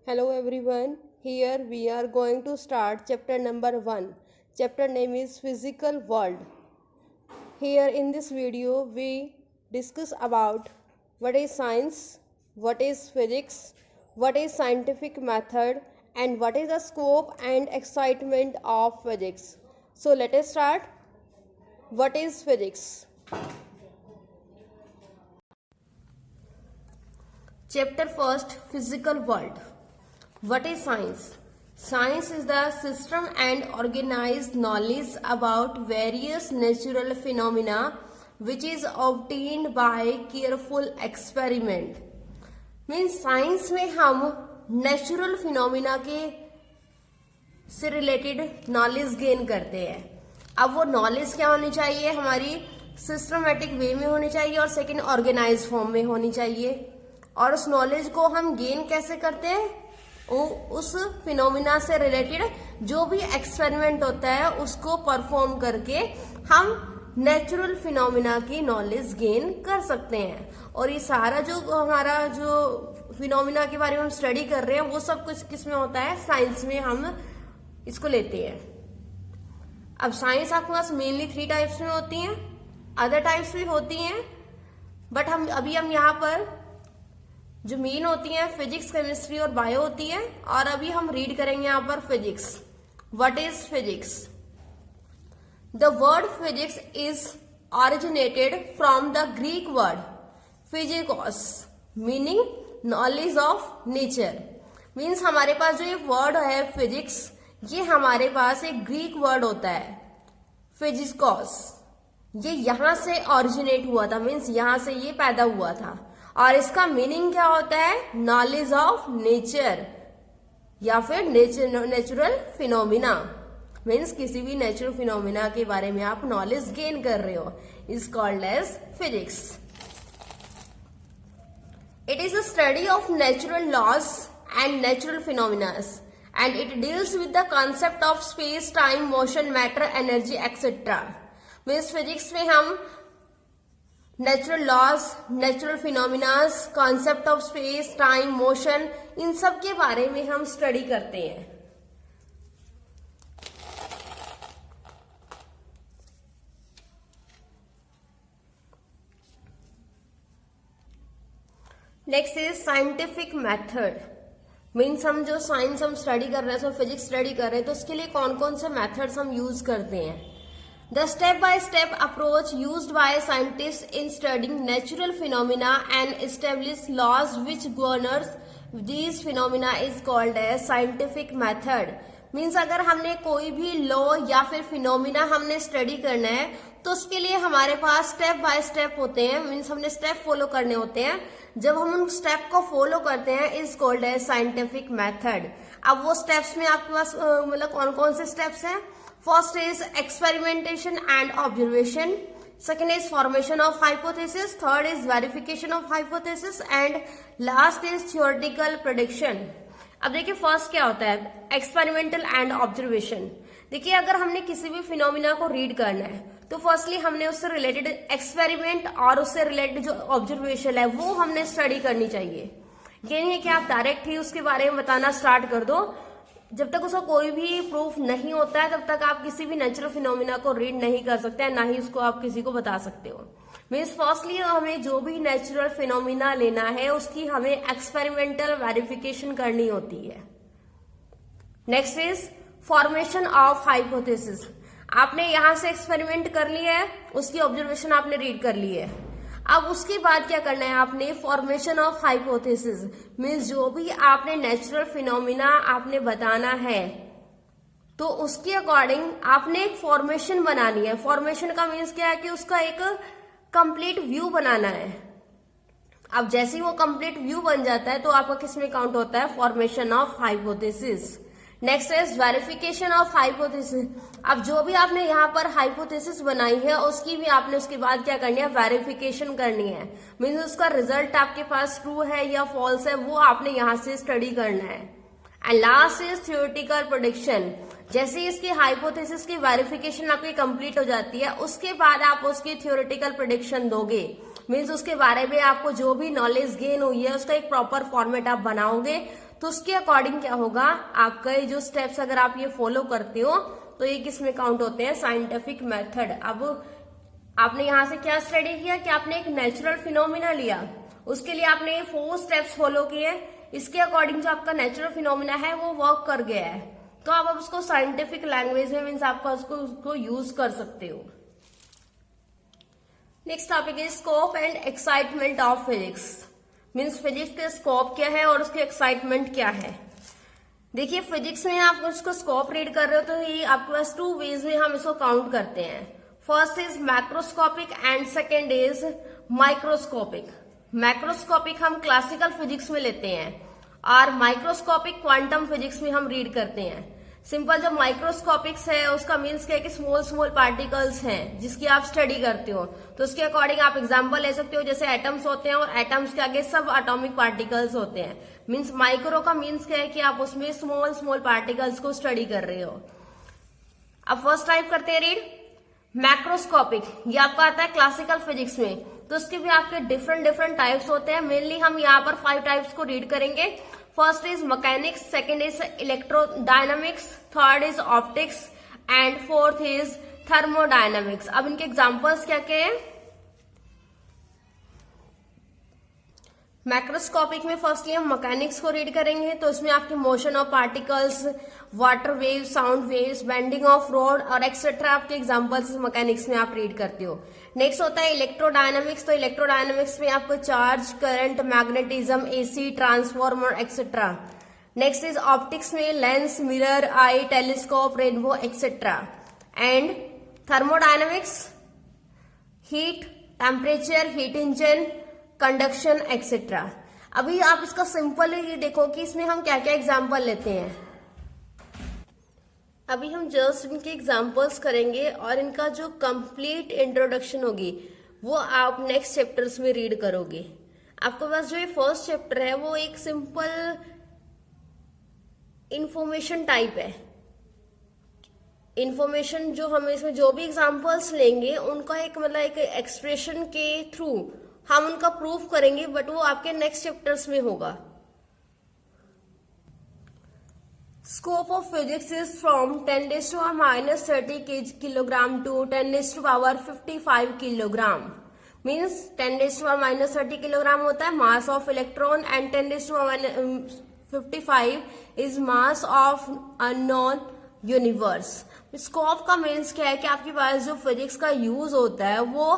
Hello everyone. Here we are going to start chapter number 1. Chapter name is Physical World. Here in this video we discuss about what is science, what is physics, what is scientific method and what is the scope and excitement of physics. So let us start. What is physics? Chapter 1st, Physical World. What is science? Science is the system and organized knowledge about various natural phenomena which is obtained by careful experiment. Means science में हम natural phenomena के से related knowledge gain करते हैं. अब वो knowledge क्या होनी चाहिए? हमारी सिस्टमेटिक वे में होनी चाहिए और सेकंड ऑर्गेनाइज फॉर्म में होनी चाहिए. और उस नॉलेज को हम गेन कैसे करते हैं? उस फिनोमिना से रिलेटेड जो भी एक्सपेरिमेंट होता है उसको परफॉर्म करके हम नेचुरल फिनोमिना की नॉलेज गेन कर सकते हैं. और ये सारा जो हमारा जो फिनोमिना के बारे में हम स्टडी कर रहे हैं वो सब कुछ किस में होता है? साइंस में हम इसको लेते हैं. अब साइंस आपके पास मेनली 3 टाइप्स में होती हैं, अदर टाइप्स भी होती हैं, बट हम यहाँ पर जो मेन होती है फिजिक्स, केमिस्ट्री और बायो होती है. और अभी हम रीड करेंगे यहाँ पर physics. What is physics? The word physics is originated from the Greek word physikos meaning knowledge of nature. Means हमारे पास जो ये वर्ड है फिजिक्स, ये हमारे पास एक ग्रीक वर्ड होता है फिजिकोस. ये यहां से ऑरिजिनेट हुआ था, मीन्स यहां से ये पैदा हुआ था. और इसका मीनिंग क्या होता है? नॉलेज ऑफ नेचर या फिर नेचुरल फिनोमिना. मीन्स किसी भी नेचुरल फिनोमिना के बारे में आप नॉलेज गेन कर रहे हो. Is called as physics. It is a study of natural laws and natural phenomenas and it deals with the concept of space, time, motion, matter, energy etcetera. Means physics में हम natural laws, natural phenomenas, concept of space, time, motion, इन सब के बारे में हम study करते हैं. Next is scientific method. Means हम जो साइंस हम स्टडी कर रहे हैं, सो फिजिक्स स्टडी कर रहे हैं, तो उसके लिए कौन कौन से मेथड्स हम यूज करते हैं. The step-by-step approach used by scientists in studying natural phenomena and establish laws which governs these phenomena is called as scientific method. Means अगर हमने कोई भी लॉ या फिर फिनोमिना हमने स्टडी करना है तो उसके लिए हमारे पास स्टेप बाय स्टेप होते हैं. मीन्स हमने स्टेप फॉलो करने होते हैं. जब हम उन स्टेप को फॉलो करते हैं is called as scientific method. अब वो स्टेप्स में आपके पास मतलब कौन कौन से स्टेप्स हैं? First is experimentation and observation. Second is formation of hypothesis. Third is verification of hypothesis. And last is theoretical prediction. अब देखिए फर्स्ट क्या होता है? Experimental and observation. देखिए अगर हमने किसी भी फिनोमिना को रीड करना है तो फर्स्टली हमने उससे रिलेटेड एक्सपेरिमेंट और उससे रिलेटेड जो ऑब्जर्वेशन है वो हमने स्टडी करनी चाहिए. ये नहीं है कि आप डायरेक्ट ही उसके बारे में बताना स्टार्ट कर दो. जब तक उसका कोई भी प्रूफ नहीं होता है तब तक आप किसी भी नेचुरल फिनोमिना को रीड नहीं कर सकते हैं, ना ही उसको आप किसी को बता सकते हो. मीन्स फर्स्टली हमें जो भी नेचुरल फिनोमिना लेना है उसकी हमें एक्सपेरिमेंटल वेरिफिकेशन करनी होती है. Next is formation of hypothesis. आपने यहां से एक्सपेरिमेंट कर लिया है, उसकी ऑब्जर्वेशन आपने रीड कर ली है. अब उसके बाद क्या करना है? आपने फॉर्मेशन ऑफ हाइपोथेसिस. मीन्स जो भी आपने नेचुरल फिनोमिना आपने बताना है तो उसके अकॉर्डिंग आपने एक फॉर्मेशन बनानी है. फॉर्मेशन का मीन्स क्या है? कि उसका एक कंप्लीट व्यू बनाना है. अब जैसे ही वो कंप्लीट व्यू बन जाता है तो आपका किसमें काउंट होता है? Formation of hypothesis. Next is verification of hypothesis. अब जो भी आपने यहाँ पर हाइपोथेसिस बनाई है उसकी भी आपने उसके बाद क्या करनी है? वेरिफिकेशन करनी है. मीन्स उसका रिजल्ट आपके पास ट्रू है या फॉल्स है वो आपने यहाँ से स्टडी करना है. And last is theoretical prediction. जैसे ही इसकी हाइपोथेसिस की वेरिफिकेशन आपकी कंप्लीट हो जाती है उसके बाद आप उसकी थ्योरेटिकल प्रेडिक्शन दोगे. मीन्स उसके बारे में आपको जो भी नॉलेज गेन हुई है उसका एक प्रॉपर फॉर्मेट आप बनाओगे तो उसके अकॉर्डिंग क्या होगा, आपका ये जो स्टेप्स अगर आप ये फॉलो करते हो तो ये किस में काउंट होते हैं, साइंटिफिक मेथड। अब आपने यहां से क्या स्टडी किया कि आपने एक नेचुरल फिनोमिना लिया, उसके लिए आपने ये 4 स्टेप्स फॉलो किए, इसके अकॉर्डिंग जो आपका नेचुरल फिनोमिना है वो वर्क कर गया है, तो आप अब उसको साइंटिफिक लैंग्वेज में मीन्स आपका उसको यूज कर सकते हो। Next topic is scope and excitement of physics. Means physics का स्कोप क्या है और उसकी एक्साइटमेंट क्या है। देखिए फिजिक्स में आप उसको स्कोप रीड कर रहे हो तो ये आपके पास 2 वेज में हम इसको काउंट करते हैं। First is macroscopic and second is microscopic. Macroscopic हम क्लासिकल फिजिक्स में लेते हैं और माइक्रोस्कोपिक क्वांटम फिजिक्स में हम रीड करते हैं। सिंपल जो माइक्रोस्कोपिक्स है उसका मीन्स क्या है कि स्मॉल स्मॉल पार्टिकल्स हैं जिसकी आप स्टडी करते हो, तो उसके अकॉर्डिंग आप एग्जांपल ले सकते हो, जैसे एटम्स होते हैं और एटम्स के आगे सब एटॉमिक पार्टिकल्स होते हैं। मीन्स माइक्रो का मीन्स क्या है कि आप उसमें स्मॉल स्मॉल पार्टिकल्स को स्टडी कर रहे हो। अब फर्स्ट टाइप करते हैं रीड मैक्रोस्कोपिक, ये आपका आता है क्लासिकल फिजिक्स में, तो उसके भी आपके डिफरेंट टाइप्स होते हैं। मेनली हम यहाँ पर 5 टाइप्स को रीड करेंगे। First is mechanics, second is electrodynamics, third is optics and fourth is thermodynamics. अब इनके एग्जांपल्स क्या क्या है। मैक्रोस्कोपिक में फर्स्टली हम मैकेनिक्स को रीड करेंगे, तो इसमें आपके motion of particles, water wave, sound waves, bending of rod और एक्सेट्रा आपके एग्जांपल्स मैकेनिक्स में आप रीड करते हो। नेक्स्ट होता है इलेक्ट्रोडायनामिक्स, तो इलेक्ट्रोडायनामिक्स में आपको charge, current, magnetism, AC, transformer etcetera. Next is optics में lens, mirror, eye, telescope, rainbow etcetera. And thermodynamics heat, temperature, heat engine, conduction etcetera. अभी आप इसका सिंपल ये देखो कि इसमें हम क्या क्या एग्जाम्पल लेते हैं। अभी हम जस्ट इनके एग्जाम्पल्स करेंगे और इनका जो कंप्लीट इंट्रोडक्शन होगी वो आप नेक्स्ट चैप्टर्स में रीड करोगे। आपके पास जो ये फर्स्ट चैप्टर है वो एक सिंपल इंफॉर्मेशन टाइप है। इंफॉर्मेशन जो हम इसमें जो भी एग्जाम्पल्स लेंगे उनका एक मतलब एक एक्सप्रेशन के थ्रू हम उनका प्रूफ करेंगे, बट वो आपके नेक्स्ट चैप्टर्स में होगा। Scope of physics is from 10 raised to power minus 30 kilogram to 10 raised to power 55 kilogram. Means 10 raised to power minus 30 kilogram होता है mass of electron and 10 raised to power 55 is mass of unknown universe. Scope का means क्या है कि आपके पास जो physics का use होता है वो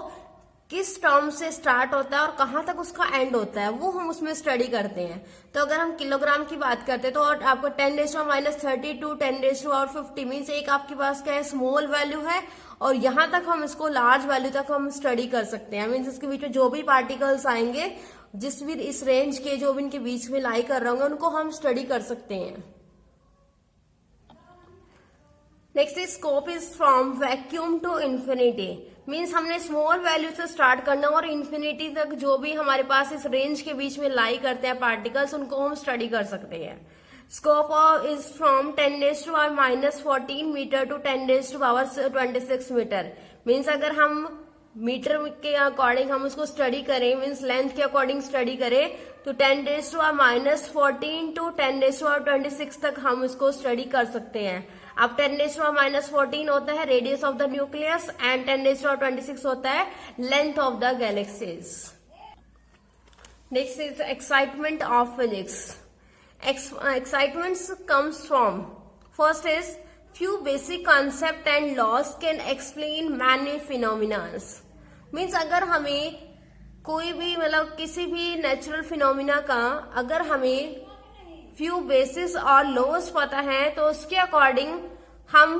किस टर्म से स्टार्ट होता है और कहां तक उसका एंड होता है वो हम उसमें स्टडी करते हैं। तो अगर हम किलोग्राम की बात करते हैं तो आपको 10 raised to power minus 30 to 10 raised to power 50 means एक आपके पास क्या है स्मॉल वैल्यू है और यहां तक हम इसको लार्ज वैल्यू तक हम स्टडी कर सकते हैं। मीन्स इसके बीच में जो भी पार्टिकल्स आएंगे जिस भी इस रेंज के जो भी इनके बीच में लाई कर रहे होंगे उनको हम स्टडी कर सकते हैं। Next is scope is from vacuum to infinity. Means हमने स्मॉल वैल्यू से स्टार्ट करना और इन्फिनिटी तक जो भी हमारे पास इस रेंज के बीच में लाई करते हैं पार्टिकल्स उनको हम स्टडी कर सकते हैं। Scope is from 10 raised to power minus 14 metre to 10 raised to power 26 metre. Means अगर हम मीटर के अकॉर्डिंग हम उसको स्टडी करें, मीन्स लेंथ के अकॉर्डिंग स्टडी करें तो 10 raised to power minus 14 to 10 raised to power 26 तक हम इसको स्टडी कर सकते हैं। अब 10 raised to power minus 14 होता है radius of the nucleus and 10 raised to power 26 होता है length of the galaxies. Next is excitement of physics. Excitement comes from first is few basic concept and laws can explain many phenomena। Means अगर हमें कोई भी मतलब किसी भी natural phenomena का अगर हमें फ्यू बेसिस और लॉज पता है तो उसके अकॉर्डिंग हम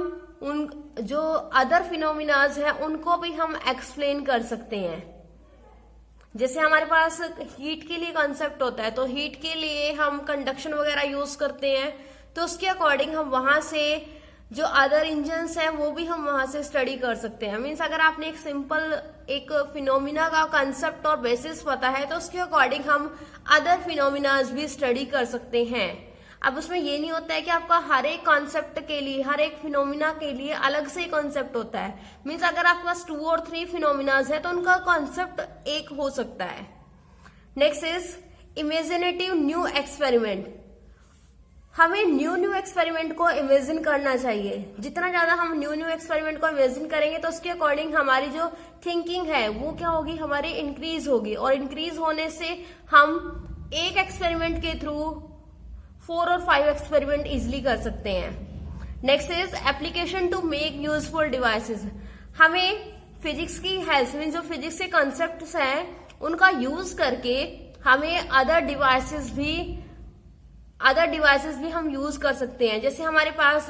उन जो अदर फिनोमिनाज है उनको भी हम एक्सप्लेन कर सकते हैं। जैसे हमारे पास हीट के लिए कॉन्सेप्ट होता है तो हीट के लिए हम कंडक्शन वगैरह यूज करते हैं, तो उसके अकॉर्डिंग हम वहां से जो अदर इंजन्स हैं वो भी हम वहां से स्टडी कर सकते हैं। मीन्स अगर आपने एक सिंपल एक फिनोमिना का कंसेप्ट और बेसिस पता है तो उसके अकॉर्डिंग हम अदर फिनोमिनाज भी स्टडी कर सकते हैं। अब उसमें ये नहीं होता है कि आपका हर एक कॉन्सेप्ट के लिए हर एक फिनोमिना के लिए अलग से कॉन्सेप्ट होता है। मीन्स अगर आपके पास 2 और 3 फिनोमिनाज है तो उनका कॉन्सेप्ट एक हो सकता है। Next is imaginative new experiment. हमें न्यू एक्सपेरिमेंट को इमेजिन करना चाहिए। जितना ज्यादा हम न्यू एक्सपेरिमेंट को इमेजिन करेंगे तो उसके अकॉर्डिंग हमारी जो थिंकिंग है वो क्या होगी, हमारी इंक्रीज होगी, और इंक्रीज होने से हम एक एक्सपेरिमेंट के थ्रू 4 और 5 एक्सपेरिमेंट इजिली कर सकते हैं। Next is application to make useful devices. हमें फिजिक्स की हेल्प मीन जो फिजिक्स के कॉन्सेप्ट्स हैं उनका यूज करके हमें अदर डिवाइसेस भी हम यूज कर सकते हैं। जैसे हमारे पास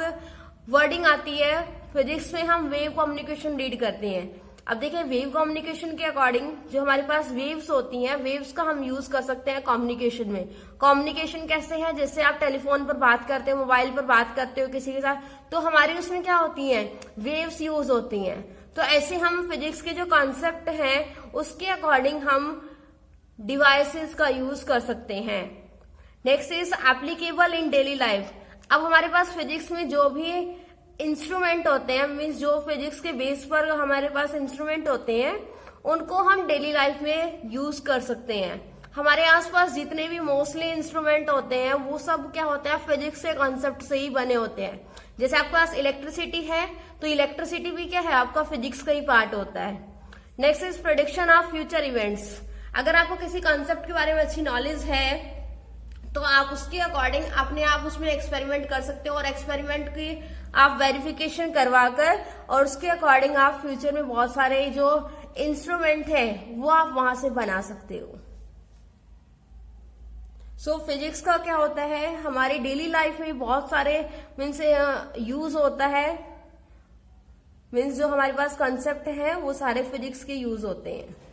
वर्डिंग आती है फिजिक्स में, हम वेव कम्युनिकेशन रीड करते हैं। अब देखिए वेव कम्युनिकेशन के अकॉर्डिंग जो हमारे पास वेव्स होती हैं, वेव्स का हम यूज कर सकते हैं कम्युनिकेशन में। कम्युनिकेशन कैसे है, जैसे आप टेलीफोन पर बात करते हो, मोबाइल पर बात करते हो किसी के साथ, तो हमारी उसमें क्या होती है, वेव्स यूज होती हैं। तो ऐसे हम फिजिक्स के जो कॉन्सेप्ट हैं उसके अकॉर्डिंग हम डिवाइसेस का यूज कर सकते हैं। Next is applicable in daily life. अब हमारे पास फिजिक्स में जो भी इंस्ट्रूमेंट होते हैं, मीन्स जो फिजिक्स के बेस पर हमारे पास इंस्ट्रूमेंट होते हैं उनको हम डेली लाइफ में यूज कर सकते हैं। हमारे आसपास जितने भी मोस्टली इंस्ट्रूमेंट होते हैं वो सब क्या होता है, फिजिक्स के कॉन्सेप्ट से ही बने होते हैं। जैसे आपके पास इलेक्ट्रिसिटी है तो इलेक्ट्रिसिटी भी क्या है, आपका फिजिक्स का ही पार्ट होता है। Next is prediction of future events. अगर आपको किसी कॉन्सेप्ट के बारे में अच्छी नॉलेज है तो आप उसके अकॉर्डिंग अपने आप उसमें एक्सपेरिमेंट कर सकते हो, और एक्सपेरिमेंट की आप वेरिफिकेशन करवाकर और उसके अकॉर्डिंग आप फ्यूचर में बहुत सारे जो इंस्ट्रूमेंट है वो आप वहां से बना सकते हो। सो फिजिक्स का क्या होता है, हमारी डेली लाइफ में बहुत सारे मीन्स यूज होता है। मीन्स जो हमारे पास कॉन्सेप्ट है वो सारे फिजिक्स के यूज होते हैं।